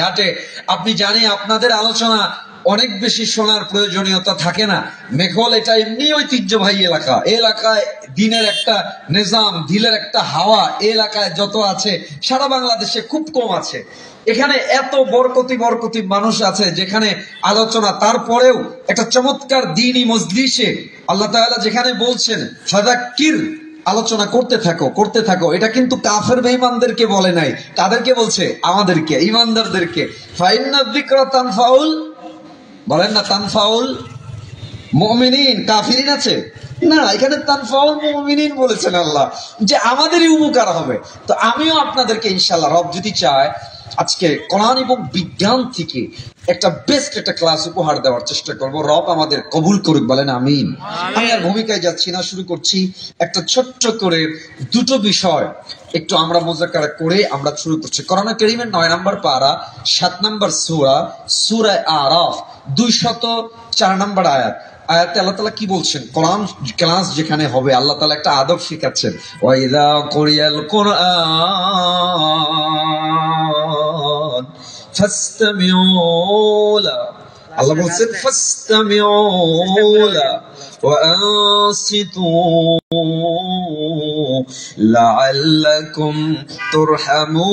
ঘাটে আপনি জানেন আপনাদের আলোচনা অনেক বেশি শোনার প্রয়োজনীয়তা থাকে না। মেঘল এটা এমনি ঐতিহ্যবাহী এলাকা, এলাকায় দিনের একটা নিজাম, দিলের একটা হাওয়া এলাকায় যত আছে সারা বাংলাদেশে খুব কম আছে। এখানে এত বরকতি মানুষ আছে যেখানে আলোচনা, তারপরেও একটা চমৎকার দ্বীনি মজলিসে আল্লাহ তাআলা যেখানে বলছেন ফাযাক্কির, আলোচনা করতে থাকো, এটা কিন্তু কাফের বেঈমানদেরকে বলে নাই, তাদেরকে বলছে আমাদেরকে, ঈমানদারদেরকে। ফাইন্না যিকরা তানফাউল, বলেন না তানফাউল মুমিনিন। কাফিরিন আছে না, এখানে তানফাউল মুমিনিন বলেছেন আল্লাহ, যে আমাদেরই উপকার হবে। তো আমিও আপনাদেরকে ইনশাআল্লাহ রব যদি চায় আজকে কোরআন এবং বিজ্ঞান থেকে একটা বেস্ট একটা ক্লাস উপহার দেওয়ার চেষ্টা করব। রব আমাদের কবুল করুক, বলেন আমিন। আমি আর ভূমিকায় যাচ্ছি না, শুরু করছি। একটা ছোট্ট করে দুটো বিষয় একটু আমরা মুযাক্কারা করে আমরা শুরু করছি। কোরআন কারীমের 9 নম্বর পারা 7 নম্বর সূরা, সূরা আরাফ 204 নম্বর আয়াত। আয়াতে আল্লাহ তাআলা কি বলছেন? কোরআন ক্লাস যেখানে হবে আল্লাহ তাআলা একটা আদব শিখাচ্ছেন। ওয়া ইযা কুরিয়াল কুরআন ফাসতামিউ লা, আল্লাহ বলছেন ফাসতামিউ লা ওয়া আনসিতু লাআল্লাকুম তুরহামুন।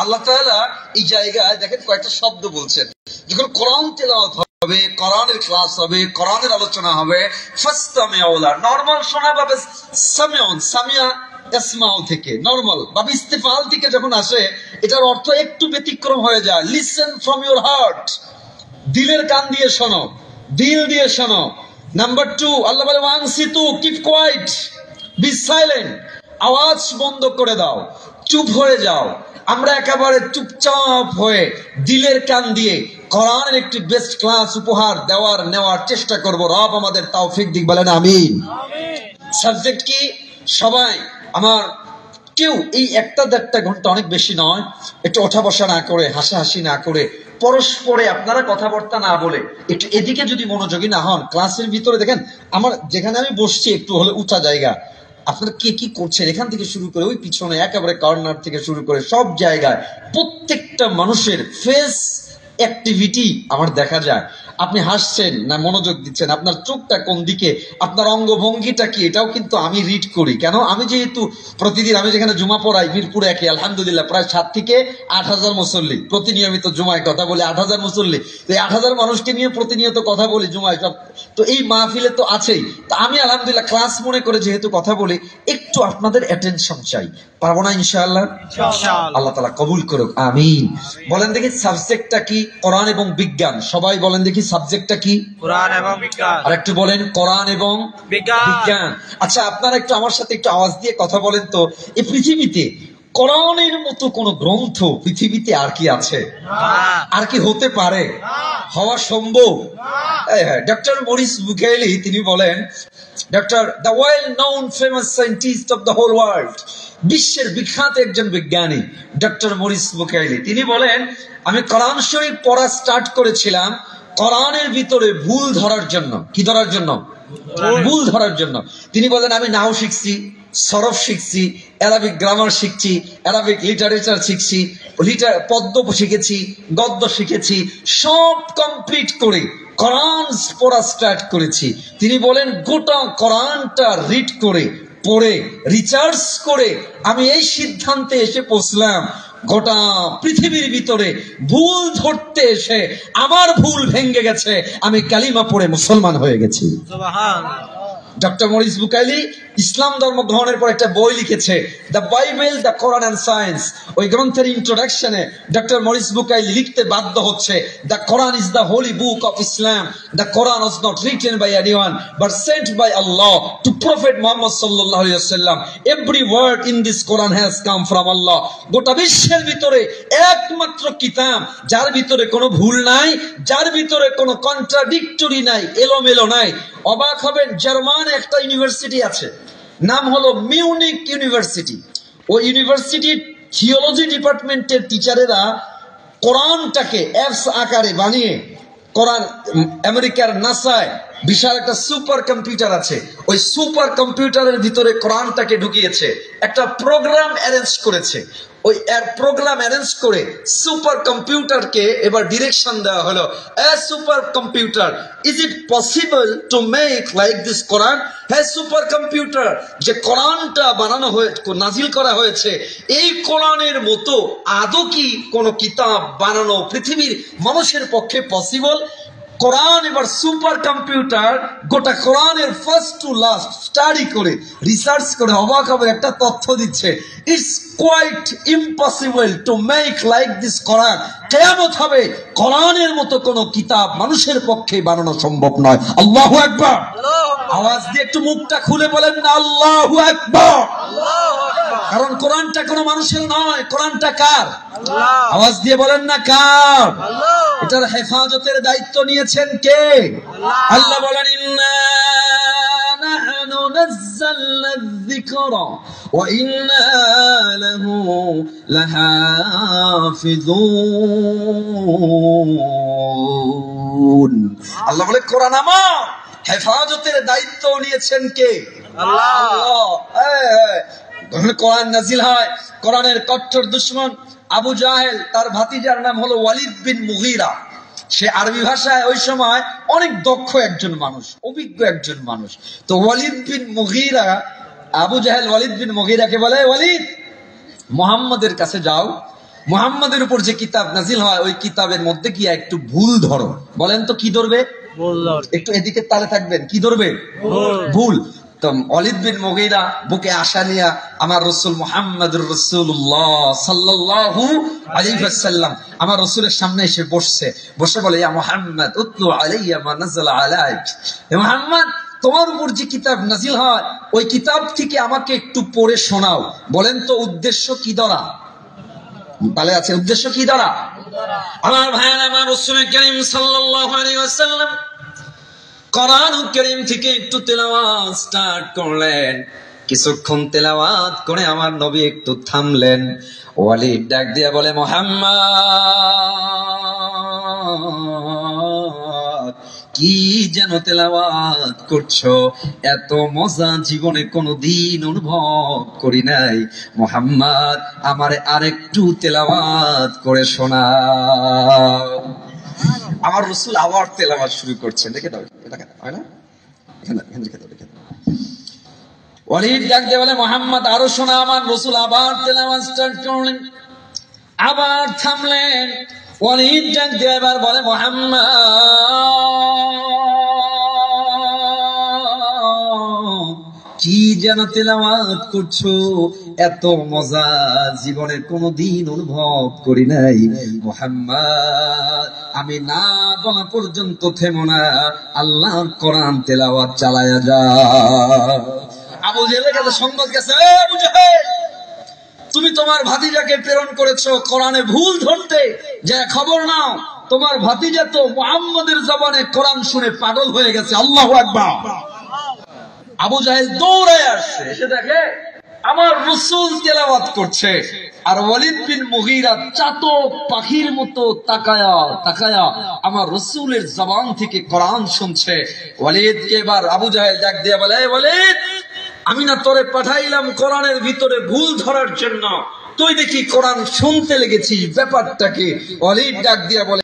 আল্লাহ তাআলা এই জায়গায় দেখেন কয়েকটা শব্দ বলছেন। যখন কোরআন তেলাওয়াত হবে, কোরআনের ক্লাস হবে, কোরআনের আলোচনা হবে, ফাসতামিউ লা, নরমাল শোনা ভাবে সামিউন, সামিয়া ইসমাউ থেকে, নরমাল ভাবে ইস্তেফাল থেকে যখন আসে এটার অর্থ একটু ব্যতিক্রম হয়ে যায়। লিসেন ফ্রম ইউর হার্ট, দিলের কান দিয়ে শোনো, দিল দিয়ে শোনো। নাম্বার 2 আল্লাহ বলে ওয়ানসিতু, কিপ কোয়াইট, বি সাইলেন্ট, আওয়াজ বন্ধ করে দাও, চুপ হয়ে যাও। আমরা একেবারে চুপচাপ হয়ে দিলের কান দিয়ে কোরআনের একটি বেস্ট ক্লাস উপহার নেওয়ার চেষ্টা করব। রব আমাদের তৌফিক দিক, বলেন আমিন। সাবজেক্ট কি? সবাই আমার কেউ এই 1-1.5 ঘন্টা অনেক বেশি নয়, একটু ওঠা বসা না করে, হাসাহাসি না করে, পরস্পরে আপনারা কথাবার্তা না বলে একটু এদিকে যদি মনোযোগী না হন, ক্লাসের ভিতরে দেখেন আমার যেখানে আমি বসছি একটু হলে উঁচা জায়গা, আপনারা কে কি করছেন এখান থেকে শুরু করে ওই পিছনে একেবারে কর্নার থেকে শুরু করে সব জায়গায় প্রত্যেকটা মানুষের ফেস অ্যাক্টিভিটি আমার দেখা যায়। আপনি হাসছেন না মনোযোগ দিচ্ছেন, আপনার চোখটা কোন দিকে, আপনার অঙ্গভঙ্গিটা কি, এটাও কিন্তু আমি রিড করি। কেন? আমি যেহেতু প্রতিদিন, আমি যেখানে জুমা পড়াই মিরপুর 1 আলহামদুলিল্লাহ প্রায় 7 থেকে 8,000 মুসল্লি প্রতিনিয়মিত জুমায় কথা বলি, 8,000 মুসল্লি, তো এই 8,000 মানুষকে নিয়ে প্রতিনিয়ত কথা বলি জুমায় সব, তো এই মাহফিলে তো আছেই। তো আমি আলহামদুলিল্লাহ ক্লাস মনে করে যেহেতু কথা বলি, একটু আপনাদের অ্যাটেনশন চাই, পারবো না ইনশাআল্লাহ? আল্লাহ তাআলা কবুল করুক, আমিন। বলেন দেখি সাবজেক্টটা কি? কোরআন এবং বিজ্ঞান। সবাই বলেন দেখি সাবজেক্টটা কি? কোরআন এবং বিজ্ঞান। আর একটু বলেন কোরআন এবং বিজ্ঞান। আচ্ছা আপনারা একটু আমার সাথে একটু আওয়াজ দিয়ে কথা বলেন তো, এই পৃথিবীতে কোরআনের মতো কোন গ্রন্থ পৃথিবীতে আর কি আছে? আর কি হতে পারে? হওয়া সম্ভব? ডক্টর মরিস বুকাইলি তিনি বলেন, doctor the well known famous scientist of the whole world, বিশ্বের বিখ্যাত একজন বিজ্ঞানী ডক্টর মরিস বুকাইলি, তিনি বলেন আমি কোরআন শরীফ পড়া স্টার্ট করেছিলাম কোরআনের ভিতরে ভুল ধরার জন্য। কি ধরার জন্য? ভুল ধরার জন্য। তিনি বলেন আমি নাও শিখছি, সরফ শিখছি, অ্যারাবিক গ্রামার শিখছি, অ্যারাবিক লিটারেচার শিখছি, পদ্য শিখেছি, গদ্য শিখেছি, সব কমপ্লিট করে কোরআন পড়া স্টার্ট করেছি। তিনি বলেন গোটা কোরআনটা রিড করে, পড়ে, রিসার্চ করে আমি এই সিদ্ধান্তে এসে পৌঁছলাম, গোটা পৃথিবীর ভিতরে ভুল ধরতে এসে আমার ভুল ভেঙে গেছে, আমি কালিমা পড়ে মুসলমান হয়ে গেছি। সুবহানাল্লাহ। ডক্টর মরিস বুকাইলি ইসলাম ধর্ম গ্রহণের পর একটা বই লিখেছে, the Bible, the Quran and science. ওই গ্রন্থের ইন্ট্রোডাকশনে ডক্টর মরিস বুকাইলি লিখতে বাধ্য হচ্ছে, the Quran is the holy book of Islam, the Quran was not written by anyone but sent by Allah to prophet Muhammad সাল্লাল্লাহু আলাইহি ওয়াসাল্লাম। Every word in this Quran has come from Allah. গোটা বিশ্বের ভিতরে একমাত্র কিতাব যার ভিতরে কোনো ভুল নাই, যার ভিতরে কোনো কন্ট্রাডিক্টরি নাই, এলোমেলো নাই। অবাক হবেন, জার্মানে একটা ইউনিভার্সিটি আছে, নাম হলো মিউনিক ইউনিভার্সিটি। ওই ইউনিভার্সিটির থিওলজি ডিপার্টমেন্টের টিচারেরা কোরআনটাকে অ্যাপস আকারে বানিয়ে কোরআন আমেরিকার নাসায় বিশাল একটা সুপার কম্পিউটার আছে, ওই সুপার কম্পিউটারের ভিতরে কোরআনটাকে ঢুকিয়েছে, একটা প্রোগ্রাম অ্যারেঞ্জ করেছে। ওই প্রোগ্রাম অ্যারেঞ্জ করে সুপার কম্পিউটারকে এবার ডিরেকশন দেওয়া হলো, a super computer, is it possible to make like this Quran? হ্যাঁ সুপার কম্পিউটার, যে কোরআনটা বানানো হয়ে নাজিল করা হয়েছে, এই কোরআনের মতো আদৌ কি কোন কিতাব বানানো পৃথিবীর মানুষের পক্ষে পসিবল? কোরআন এবার সুপার কম্পিউটার গোটা কোরআনের ফার্স্ট টু লাস্ট স্টাডি করে রিসার্চ করে অবাক হবে একটা তথ্য দিচ্ছে, it's quite impossible to make like this Quran. কিয়ামত হবে, কোরআনের মতো কোন কিতাব মানুষের পক্ষে বানানো সম্ভব নয়। আল্লাহু আকবার। আওয়াজ দিয়ে একটু মুখটা খুলে বলেন না আল্লাহু আকবার। কারণ কোরআনটা কোনো মানুষের নয়, কোরআনটা কার? আওয়াজ দিয়ে বলেন না কার? এটার হেফাজতের দায়িত্ব নিয়েছেন কে? আল্লাহ বলেন ইন্না নাহনু নাযালনা যিকরা ওয়া ইন্না লাহু লাহাফিজুন। আল্লাহ বলে কোরআন আমার, হেফাজতের দায়িত্ব নিয়েছেন কে? আল্লাহ। কোরআন নাজিল হয়, কোরআনের কট্টর দুশমন আবু জাহেল, তার ভাতিজার নাম হলো ওয়ালিদ বিন মুগীরা। সে আরবি ভাষায় ওই সময় অনেক দক্ষ একজন মানুষ, অভিজ্ঞ একজন মানুষ। তো ওয়ালিদ বিন মুগীরা, আবু জাহেল ওয়ালিদ বিন মুগীরাকে বলে, ওয়ালিদ মুহাম্মাদের কাছে যাও, মুহাম্মাদের উপর যে কিতাব নাজিল হয় ওই কিতাবের মধ্যে গিয়ে একটু ভুল ধরো। বলেন তো কি ধরবে? একটু এদিকে তালে থাকবেন, কি ধরবে? ভুল। তো ওয়ালিদ বিন মুগীরা বুকে আশা নিয়া আমার রাসূল মুহাম্মদুর রাসূলুল্লাহ সাল্লাল্লাহু আলাইহি ওয়াসাল্লাম আমার রাসূলের সামনে এসে বসছে, বসে বলে, ইয়া মুহাম্মদ উতলু আলাইয়া মা নাযালা আলাইক। হে মুহাম্মদ, তোমার উপর যে কিতাব নাজিল হয় ওই কিতাব থেকে আমাকে একটু পড়ে শোনাও। বলেন তো উদ্দেশ্য কি দ্বারা? তাহলে আছে উদ্দেশ্য কি দ্বারা? আমার ভাইয়েরা, আমার রাসূল কারীম সাল্লাল্লাহু আলাইহি ওয়াসাল্লাম কোরআন কারীম থেকে একটু তেলাওয়াত স্টার্ট করলেন। কিছুক্ষণ তেলাওয়াত করে আমার নবী একটু থামলেন। ওয়ালিদ ডাক দিয়ে বলে, মুহাম্মদ কি যেন তেলাওয়াত করছো, এত মজা জীবনে কোনোদিন অনুভব করি নাই। মুহাম্মদ আমারে আরেকটু তেলাওয়াত করে শোনাও। আমার রাসূল আবার তেলাওয়াত শুরু করছেন। দেখে দাও, এটা হয় না? এখানে দেখে দাও, দেখে দাও। ওয়ালিদ ডাক দিয়ে বলে, মুহাম্মদ আরো শোনা। আমার রাসূল আবার তেলাওয়াত স্টার্ট করলেন, আবার থামলেন। ওয়ালিদ ডাক দিয়ে এবার বলে, মুহাম্মদ কি যেন তেলাওয়াত করছো, এত মজা জীবনে কোনোদিন অনুভব করি নাই। মুহাম্মদ আমি না বলা পর্যন্ত থেমো না, আল্লাহর কোরআন তেলাওয়াত চালায়া যা। আবু জেহেলের কাছে সংবাদ গেছে, আবু জেহেল তুমি তোমার ভাতিজাকে প্রেরণ করেছো কোরআনে ভুল ধরতে, যে খবর নাও তোমার ভাতিজা তো মুহাম্মদের জবানে কোরআন শুনে পাগল হয়ে গেছে। আল্লাহু আকবার। আবু জাহেল দৌড়ায় আসছে, এসে দেখে আমার রাসূল তেলাওয়াত করছে, আর ওয়ালিদ বিন মুগীরা চাতক পাখির মতো তাকায়া তাকায়া আমার রাসূলের জবান থেকে কোরআন শুনছে। ওয়ালিদকে এবার আবু জাহেল ডাক দিয়ে বলে, ওয়ালিদ আমি না তোরে পাঠাইলাম কোরআনের ভিতরে ভুল ধরার জন্য, তুই দেখি কোরআন শুনতে লেগেছিস, ব্যাপারটা কি? ওয়ালিদ ডাক দিয়া বলে,